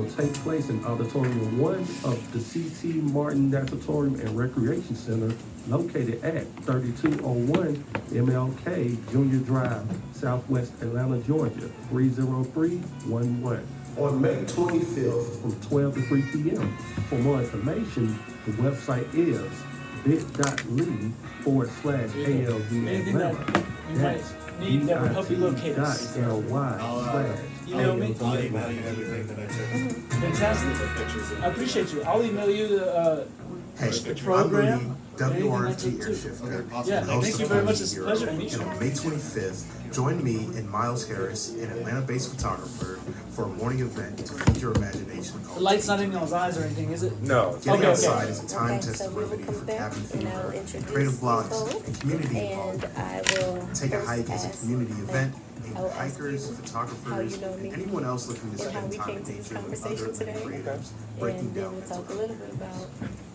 will take place in Auditorium 1 of the C.T. Martin Natatorium and Recreation Center located at 3201 MLK Junior Drive, Southwest Atlanta, Georgia, 30311 on May 25th from 12 to 3 p.m. For more information, the website is bit.ly/ALD Anything that Atlanta. you might need that would help you locate us. Email me. I'll email you everything that I took. Fantastic. The pictures and I appreciate you. I'll email you the program. WRFG Airshifter. Yeah, thank you very much. It's a pleasure to meet you. And on May 25th, join me and Miles Harris, an Atlanta-based photographer, for a morning event to feed your imagination. The light's not in y'all's eyes or anything, is it? No. Getting Okay. outside is a time-tested so we will remedy come for back cabin and I will fever, introduce creative blocks, both, and community and involvement. I will Take a first hike as a ask, community event, I will and ask hikers, you photographers, how you know me and anyone else looking to and how spend we time came in to this nature with conversation other today. creatives, breaking And then down we'll talk a mental little bit about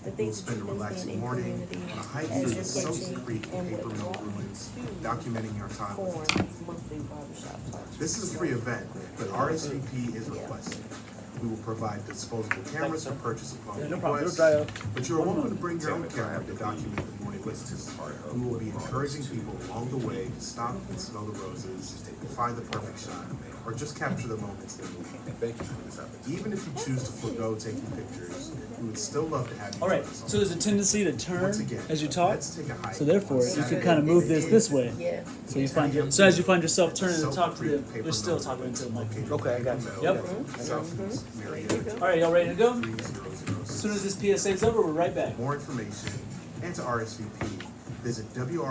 the We'll things that spend a you've been relaxing seeing in morning community on a hike as through you're the Soap coaching Creek and Paper what Mill brought ruins, you documenting our time with form photography. monthly barbershop talks. This is a free event, but RSVP is requested. We will provide disposable cameras for purchase upon No problem. It'll request, dry up. but you are welcome to bring your own camera to document the morning visits. We will be encouraging people along the way to stop and smell the roses, find the perfect shot, or just capture the moments that move you. Thank you for this opportunity. Even if you choose to forego taking pictures, we would still love to have you All right. join us on So there's a tendency to Once turn again, as you talk. let's take a hike So therefore, on you can Saturday, kind of move this way. Yeah. So you find so as you find yourself turning to talk to them, you're still talking into the mic. Okay, I got you. Yep. Southeast Marietta, All right, y'all ready to go? 3006. As soon as this PSA is over, we're right back. For more information and to RSVP, visit wrfg.org/take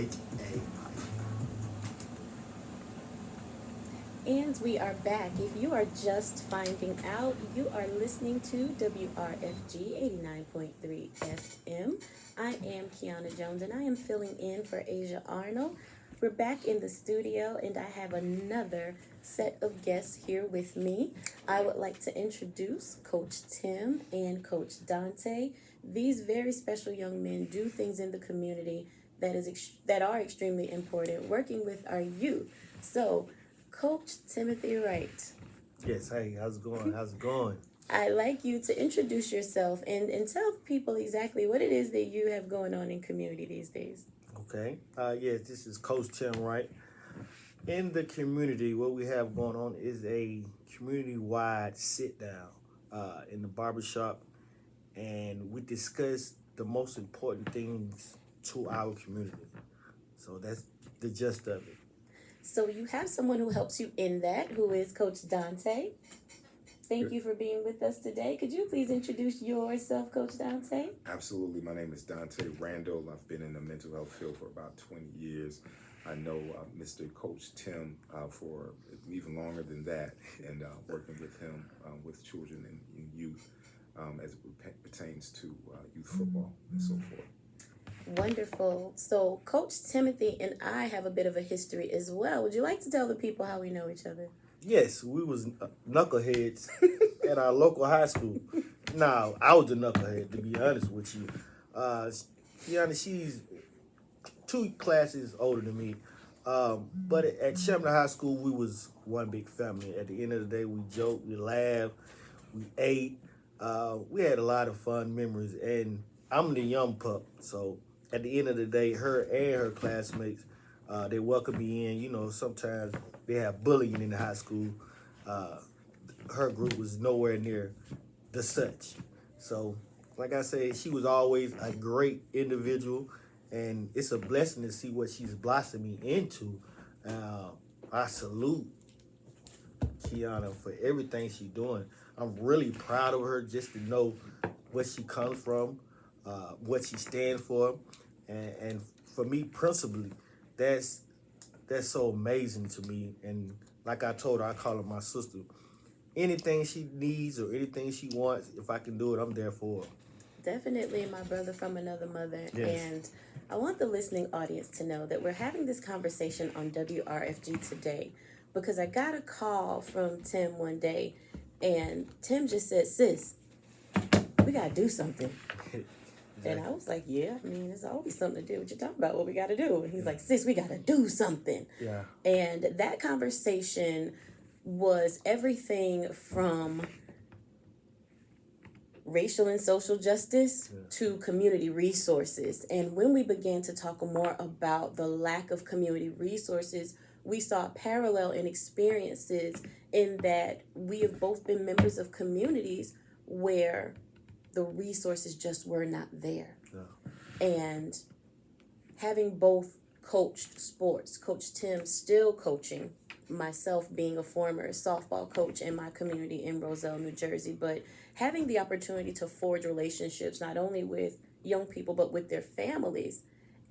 a hike. And we are back. If you are just finding out, you are listening to WRFG 89.3 FM. I am Kiana Jones and I am filling in for Asia Arnold. We're back in the studio and I have another set of guests here with me. I would like to introduce Coach Tim and Coach Dante. These very special young men do things in the community that are extremely important, working with our youth. So, Coach Timothy Wright, Yes, hey, how's it going? How's it going? I'd like you to introduce yourself and tell people exactly what it is that you have going on in community these days. Okay. Yes, this is Coach Tim Wright. In the community, what we have going on is a community-wide sit-down in the barbershop, and we discuss the most important things to our community. So that's the gist of it. So you have someone who helps you in that, who is Coach Dante. Thank you for being with us today. Could you please introduce yourself, Coach Dante? Absolutely. My name is Dante Randall. I've been in the mental health field for about 20 years. I know Mr. Coach Tim for even longer than that, and working with him with children and youth as it pertains to youth football and so forth. Wonderful. So Coach Timothy and I have a bit of a history as well. Would you like to tell the people how we know each other? Yes, we was knuckleheads at our local high school. Now, I was the knucklehead, to be honest with you. Kiana, she's 2 classes older than me. But at Sherman High School, we was one big family. At the end of the day, we joked, we laughed, we ate. We had a lot of fun memories. And I'm the young pup, so at the end of the day, her and her classmates, they welcome me in. You know, sometimes they have bullying in the high school. Her group was nowhere near the such. So, like I said, she was always a great individual, and it's a blessing to see what she's blossoming into. I salute Kiana for everything she's doing. I'm really proud of her just to know where she comes from, what she stands for, and for me principally, that's so amazing to me. And like I told her, I call her my sister. Anything she needs or anything she wants, if I can do it, I'm there for her. Definitely my brother from another mother. Yes. And I want the listening audience to know that we're having this conversation on WRFG today because I got a call from Tim one day and Tim just said, "Sis, we got to do something." And I was like, yeah, I mean, there's always something to do. What you talking about? What we got to do? And he's like, "Sis, we got to do something." Yeah. And that conversation was everything from racial and social justice to community resources. And when we began to talk more about the lack of community resources, we saw parallel in experiences in that we have both been members of communities where the resources just were not there. And having both coached sports, Coach Tim still coaching, myself being a former softball coach in my community in Roselle, New Jersey, but having the opportunity to forge relationships not only with young people but with their families,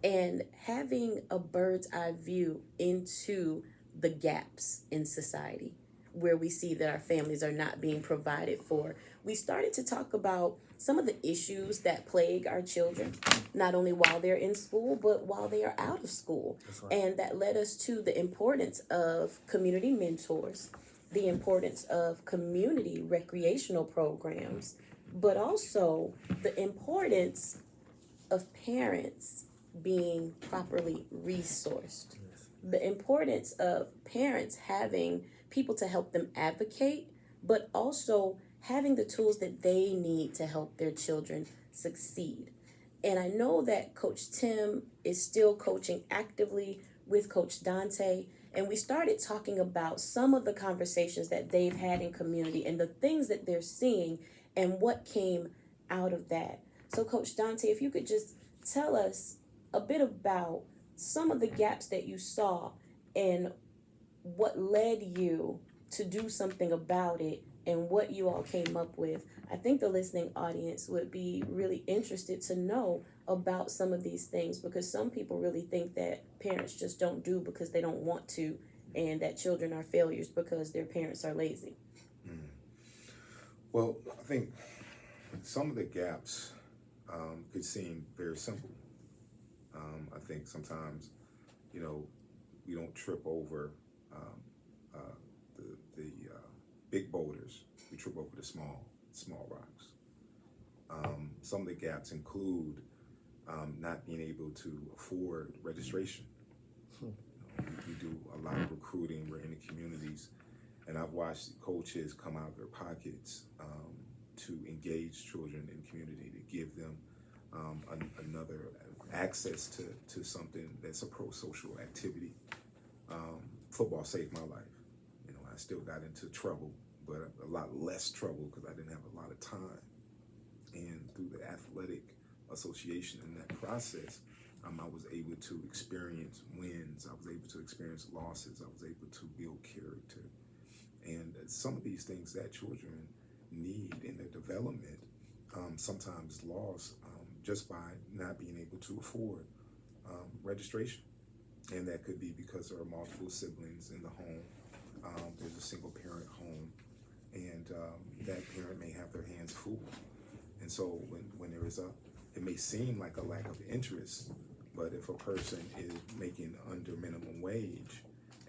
and having a bird's eye view into the gaps in society where we see that our families are not being provided for. We started to talk about some of the issues that plague our children, not only while they're in school, but while they are out of school. And that led us to the importance of community mentors, the importance of community recreational programs, but also the importance of parents being properly resourced. The importance of parents having people to help them advocate, but also having the tools that they need to help their children succeed. And I know that Coach Tim is still coaching actively with Coach Dante, and we started talking about some of the conversations that they've had in community and the things that they're seeing and what came out of that. So Coach Dante, if you could just tell us a bit about some of the gaps that you saw and what led you to do something about it and what you all came up with. I think the listening audience would be really interested to know about some of these things, because some people really think that parents just don't do because they don't want to, and that children are failures because their parents are lazy. Well, I think some of the gaps could seem very simple. I think sometimes, you know, we don't trip over the big boulders. We trip over the small rocks. Some of the gaps include not being able to afford registration. We do a lot of recruiting. We're in the communities, and I've watched coaches come out of their pockets to engage children in community, to give them another access to something that's a pro-social activity. Football saved my life. You know, I still got into trouble, but a lot less trouble because I didn't have a lot of time. And through the athletic association in that process, I was able to experience wins. I was able to experience losses. I was able to build character. And some of these things that children need in their development sometimes lost just by not being able to afford registration. And that could be because there are multiple siblings in the home. There's a single parent home, and that parent may have their hands full. And so when there is it may seem like a lack of interest, but if a person is making under minimum wage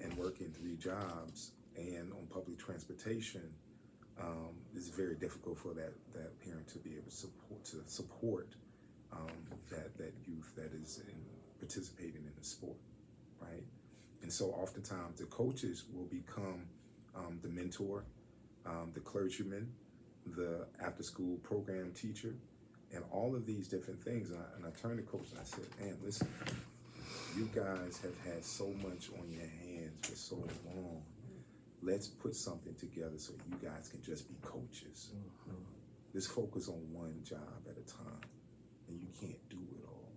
and working 3 jobs and on public transportation, it's very difficult for that parent to be able to support that youth that is participating in the sport, right? And so oftentimes the coaches will become the mentor, the clergyman, the after-school program teacher, and all of these different things. And I turned to Coach and I said, man, listen, you guys have had so much on your hands for so long. Let's put something together so you guys can just be coaches. Let's focus on one job at a time, and you can't do it all.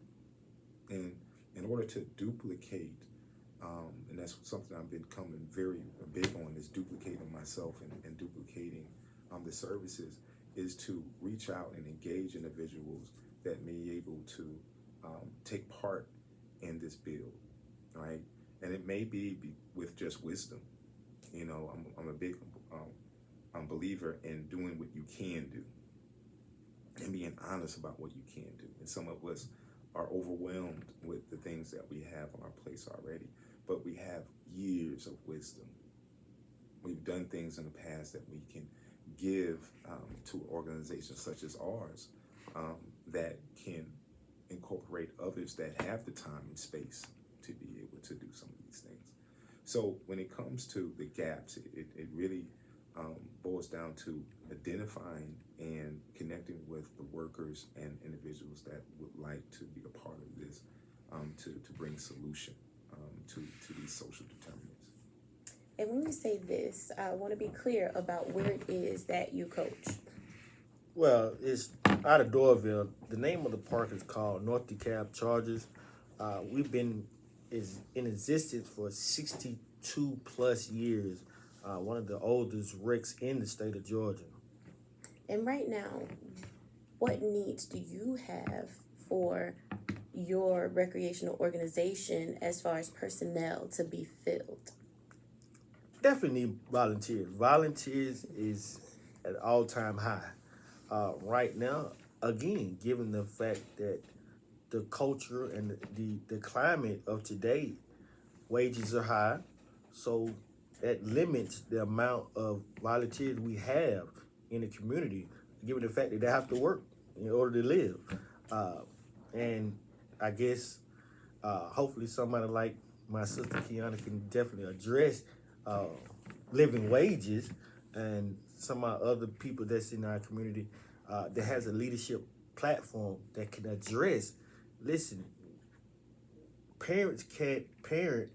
And in order to duplicate, and that's something I've been becoming very big on, is duplicating myself and duplicating the services, is to reach out and engage individuals that may be able to take part in this build, right? And it may be with just wisdom. You know, I'm a big believer in doing what you can do and being honest about what you can do. And some of us are overwhelmed with the things that we have on our plates already, but we have years of wisdom. We've done things in the past that we can give to organizations such as ours that can incorporate others that have the time and space to be able to do some of these things. So when it comes to the gaps, it really boils down to identifying and connecting with the workers and individuals that would like to be a part of this to bring solution to these social determinants. And when you say this, I want to be clear about where it is that you coach. Well, it's out of Doraville. The name of the park is called North DeKalb Chargers. We've been in existence for 62 plus years. One of the oldest recs in the state of Georgia. And right now, what needs do you have for your recreational organization as far as personnel to be filled? Definitely need volunteers. Volunteers is at all-time high. Right now, again, given the fact that the culture and the climate of today, wages are high, so that limits the amount of volunteers we have in the community, given the fact that they have to work in order to live. And I guess hopefully somebody like my sister Kiana can definitely address living wages, and some of our other people that's in our community that has a leadership platform that can address, listen, parents can't parent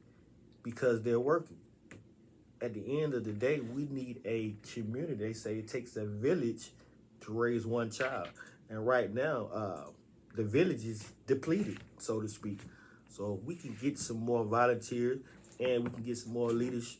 because they're working. At the end of the day, we need a community. They say it takes a village to raise one child. And right now, the village is depleted, so to speak. So we can get some more volunteers and we can get some more leaders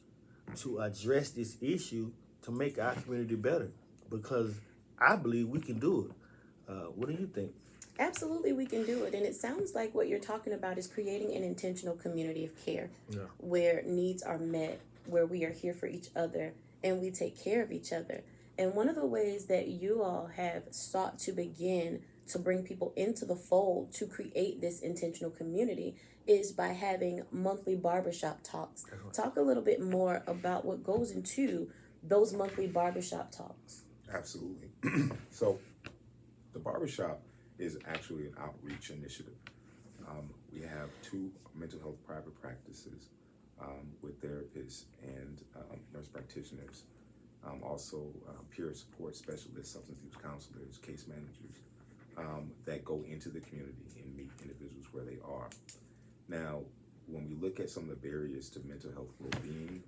to address this issue to make our community better, because I believe we can do it. What do you think? Absolutely, we can do it. And it sounds like what you're talking about is creating an intentional community of care where needs are met, where we are here for each other and we take care of each other. And one of the ways that you all have sought to begin to bring people into the fold to create this intentional community is by having monthly barbershop talks. Talk a little bit more about what goes into those monthly barbershop talks. Absolutely. So the barbershop is actually an outreach initiative. We have 2 mental health private practices with therapists and nurse practitioners, also peer support specialists, substance abuse counselors, case managers that go into the community and meet individuals where they are. Now, when we look at some of the barriers to mental health well-being,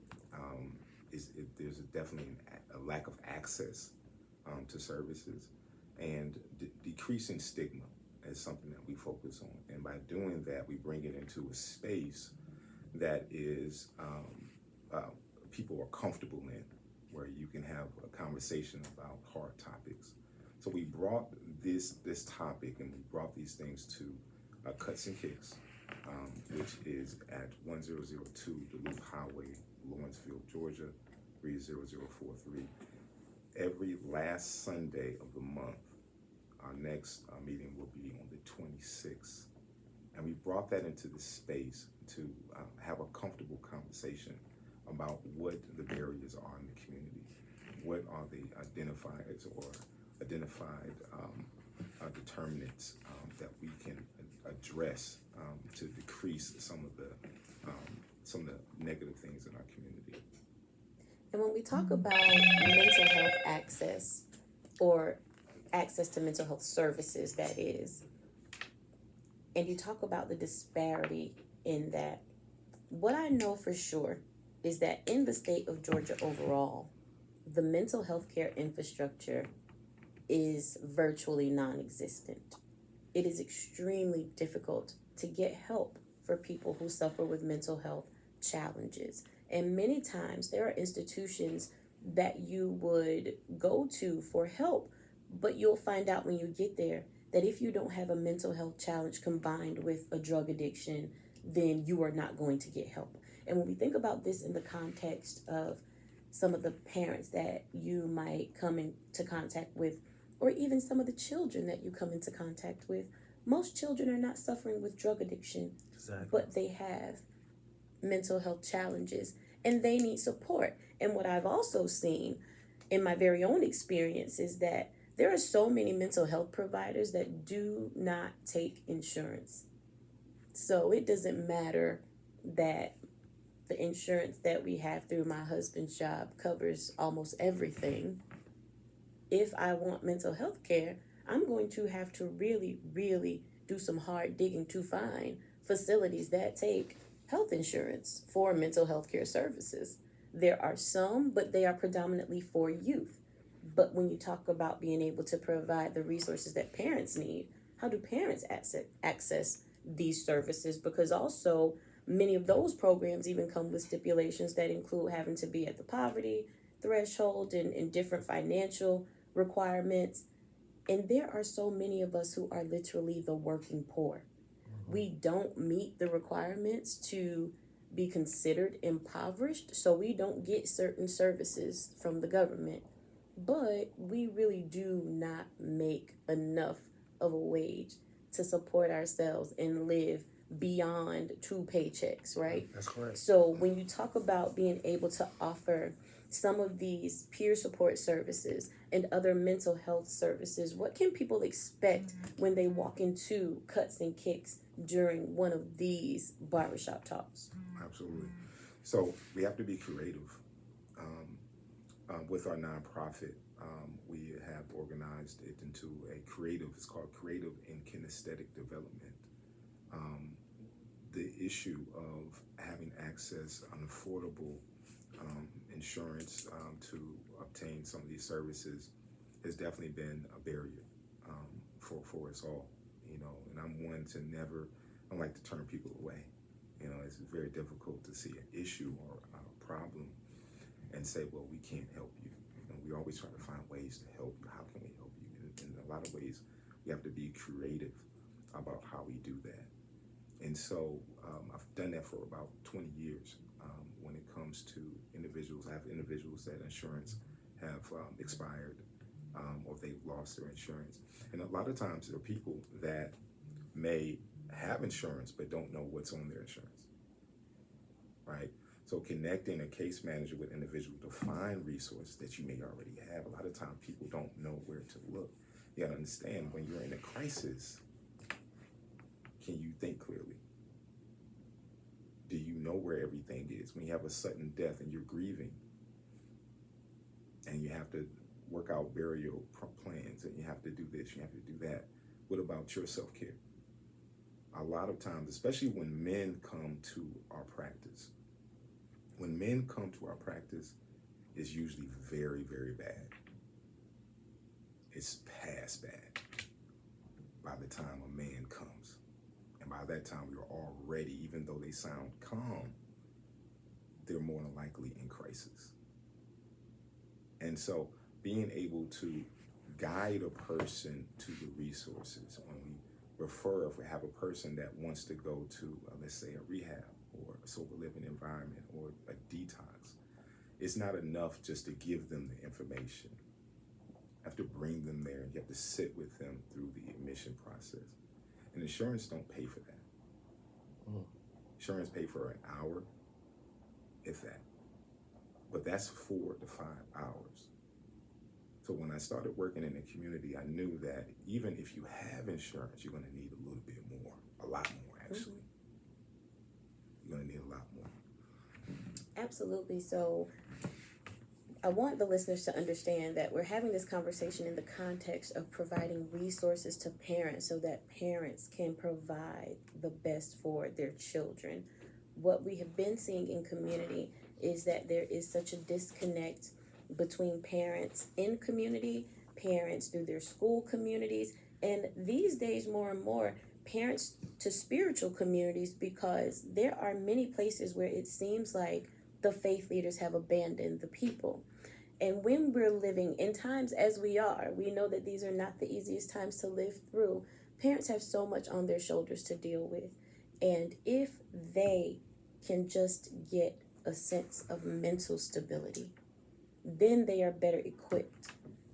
there's definitely a lack of access to services, and decreasing stigma is something that we focus on. And by doing that, we bring it into a space that is people are comfortable in, where you can have a conversation about hard topics. So we brought this topic and we brought these things to Cuts and Kicks, which is at 1002 Duluth Highway, Lawrenceville, Georgia, 30043. Every last Sunday of the month. Our next meeting will be on the 26th. And we brought that into the space to have a comfortable conversation about what the barriers are in the community. What are the identifiers or identified determinants that we can address to decrease some of the negative things in our community. And when we talk about mental health access, or access to mental health services, that is, and you talk about the disparity in that, what I know for sure is that in the state of Georgia overall, the mental health care infrastructure is virtually non-existent. It is extremely difficult to get help for people who suffer with mental health challenges. And many times there are institutions that you would go to for help, but you'll find out when you get there that if you don't have a mental health challenge combined with a drug addiction, then you are not going to get help. And when we think about this in the context of some of the parents that you might come into contact with, or even some of the children that you come into contact with, most children are not suffering with drug addiction, but they have mental health challenges and they need support. And what I've also seen in my very own experience is that there are so many mental health providers that do not take insurance. So it doesn't matter that the insurance that we have through my husband's job covers almost everything. If I want mental health care, I'm going to have to really, really do some hard digging to find facilities that take health insurance for mental health care services. There are some, but they are predominantly for youth. But when you talk about being able to provide the resources that parents need, how do parents access these services? Because also, many of those programs even come with stipulations that include having to be at the poverty threshold and different financial requirements. And there are so many of us who are literally the working poor. We don't meet the requirements to be considered impoverished, so we don't get certain services from the government. But we really do not make enough of a wage to support ourselves and live beyond 2 paychecks, right? That's correct. So when you talk about being able to offer some of these peer support services and other mental health services, what can people expect when they walk into Cuts and Kicks during one of these barbershop talks? Absolutely. So we have to be creative. With our nonprofit, we have organized it into it's called Creative and Kinesthetic Development. The issue of having access on affordable insurance to obtain some of these services has definitely been a barrier for us all, you know, and I'm one to never, I don't like to turn people away. You know, it's very difficult to see an issue or a problem and say, well, we can't help you. You know, we always try to find ways to help. How can we help you? In a lot of ways, we have to be creative about how we do that. And so I've done that for about 20 years. When it comes to individuals, I have individuals that insurance have expired or they've lost their insurance. And a lot of times there are people that may have insurance but don't know what's on their insurance, right? So connecting a case manager with individual to find resources that you may already have. A lot of times people don't know where to look. You gotta understand, when you're in a crisis, can you think clearly? Do you know where everything is? When you have a sudden death and you're grieving and you have to work out burial plans and you have to do this, you have to do that, what about your self-care? A lot of times, especially when men come to our practice, it's usually very, very bad. It's past bad by the time a man comes. And by that time, you're already, even though they sound calm, they're more than likely in crisis. And so being able to guide a person to the resources, when we refer, if we have a person that wants to go to, let's say, a rehab or a sober living environment or a detox, it's not enough just to give them the information. You have to bring them there and you have to sit with them through the admission process. And insurance don't pay for that. Insurance pay for an hour, if that. But that's 4 to 5 hours. So when I started working in the community, I knew that even if you have insurance, you're gonna need a little bit more, a lot more actually. You're gonna need a lot more. Absolutely. So I want the listeners to understand that we're having this conversation in the context of providing resources to parents so that parents can provide the best for their children. What we have been seeing in community is that there is such a disconnect between parents in community, parents through their school communities, and these days more and more parents to spiritual communities, because there are many places where it seems like the faith leaders have abandoned the people. And when we're living in times as we are, we know that these are not the easiest times to live through. Parents have so much on their shoulders to deal with. And if they can just get a sense of mental stability, then they are better equipped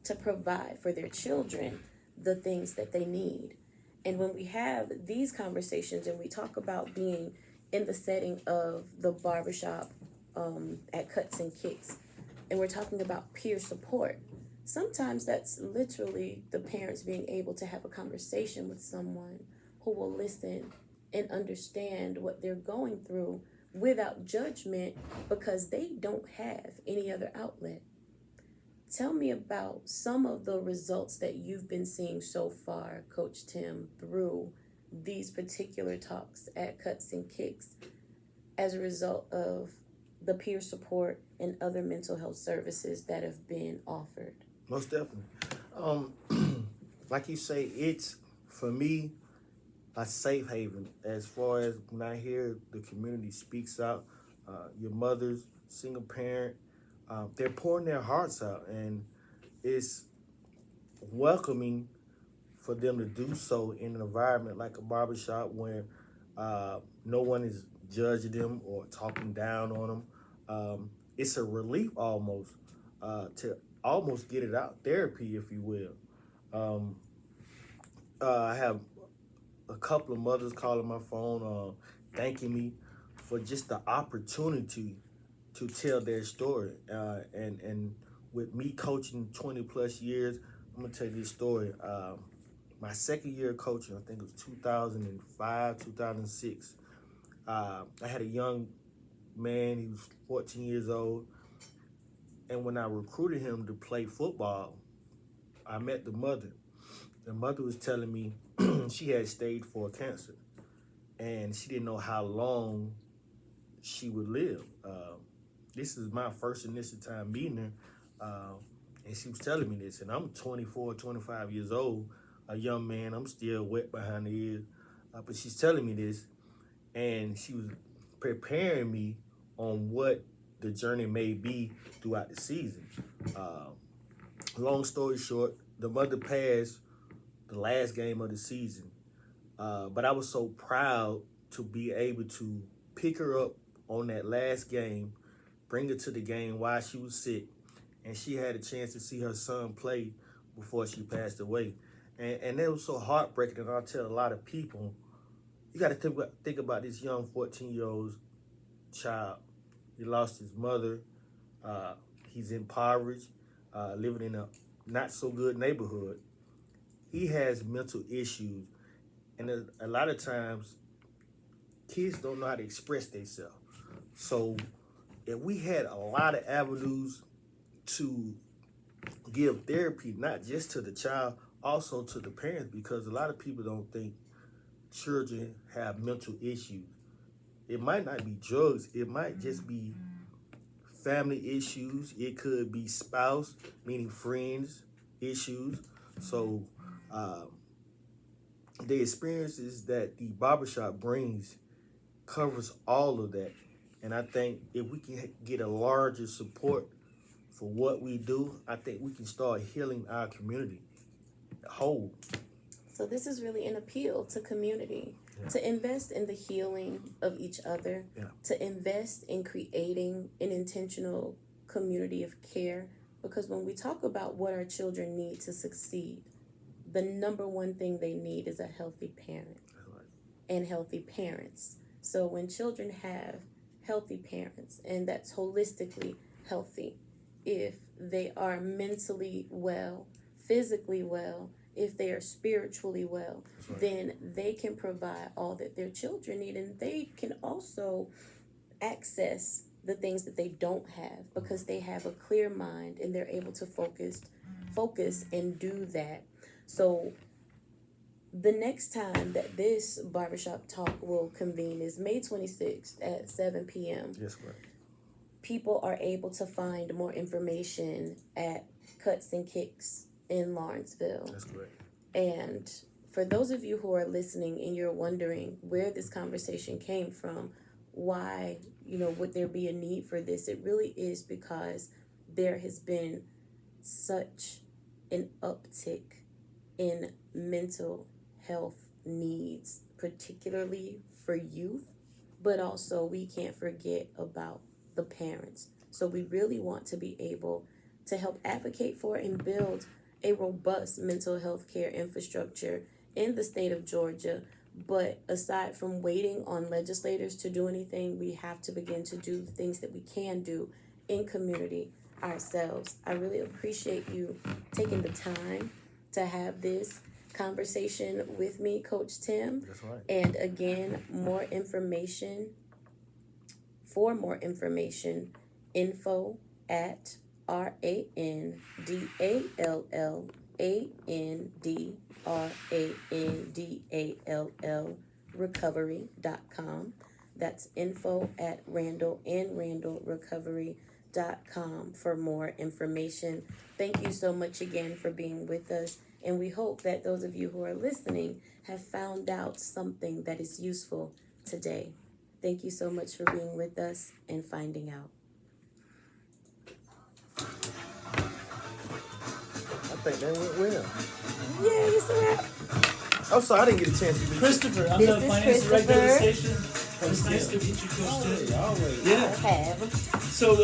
to provide for their children the things that they need. And when we have these conversations and we talk about being in the setting of the barbershop at Cuts and Kicks, and we're talking about peer support, sometimes that's literally the parents being able to have a conversation with someone who will listen and understand what they're going through, without judgment because they don't have any other outlet. Tell me about some of the results that you've been seeing so far, Coach Tim, through these particular talks at Cuts and Kicks as a result of the peer support and other mental health services that have been offered. Most definitely. Like you say, it's, for me, a safe haven as far as when I hear the community speaks out, your mother's single parent, they're pouring their hearts out, and it's welcoming for them to do so in an environment like a barbershop where no one is judging them or talking down on them. It's a relief almost to almost get it out, therapy, if you will. I have a couple of mothers calling my phone, thanking me for just the opportunity to tell their story. And with me coaching 20 plus years, I'm gonna tell you this story. My second year of coaching, I think it was 2005, 2006. I had a young man, he was 14 years old. And when I recruited him to play football, I met the mother. The mother was telling me she had stage 4 cancer, and she didn't know how long she would live. This is my first initial time meeting her, and she was telling me this, and I'm 24, 25 years old, a young man. I'm still wet behind the ears, but she's telling me this, and she was preparing me on what the journey may be throughout the season. Long story short, the mother passed the last game of the season, but I was so proud to be able to pick her up on that last game, bring her to the game while she was sick, and she had a chance to see her son play before she passed away. And that was so heartbreaking, and I'll tell a lot of people, you got to think about this young 14-year-old child. He lost his mother. He's impoverished, living in a not so good neighborhood. He has mental issues, and a lot of times kids don't know how to express themselves. So if we had a lot of avenues to give therapy, not just to the child, also to the parents, because a lot of people don't think children have mental issues. It might not be drugs, it might just be family issues. It could be spouse, meaning friends, issues. So the experiences that the barbershop brings covers all of that. And I think if we can get a larger support for what we do, I think we can start healing our community whole. So this is really an appeal to community, Yeah. to invest in the healing of each other, Yeah. to invest in creating an intentional community of care. Because when we talk about what our children need to succeed, the number one thing they need is a healthy parent and healthy parents. So when children have healthy parents, and that's holistically healthy, if they are mentally well, physically well, if they are spiritually well, Right. then they can provide all that their children need, and they can also access the things that they don't have because they have a clear mind and they're able to focus and do that. So the next time that this barbershop talk will convene is May 26th at 7 p.m. Yes, correct. People are able to find more information at Cuts and Kicks in Lawrenceville. That's correct. And for those of you who are listening and you're wondering where this conversation came from, why, would there be a need for this? It really is because there has been such an uptick in mental health needs, particularly for youth, but also we can't forget about the parents. So we really want to be able to help advocate for and build a robust mental health care infrastructure in the state of Georgia. But aside from waiting on legislators to do anything, we have to begin to do things that we can do in community ourselves. I really appreciate you taking the time to have this conversation with me, Coach Tim. That's right. And again, more information For more information, info@RandallAndRandall recovery.com. That's info@RandallAndRandallRecovery.com for more information. Thank you so much again for being with us, and we hope that those of you who are listening have found out something that is useful today. Thank you so much for being with us and finding out. I think that went well. Yay, it's a wrap. I'm sorry, I didn't get a chance to meet Christopher, I'm This the is finance director of the Christopher. station. It's nice to meet you, Coach Tim. you. Always. Yeah. Have. So,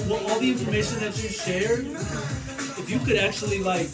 well, all the information that you shared, if you could actually like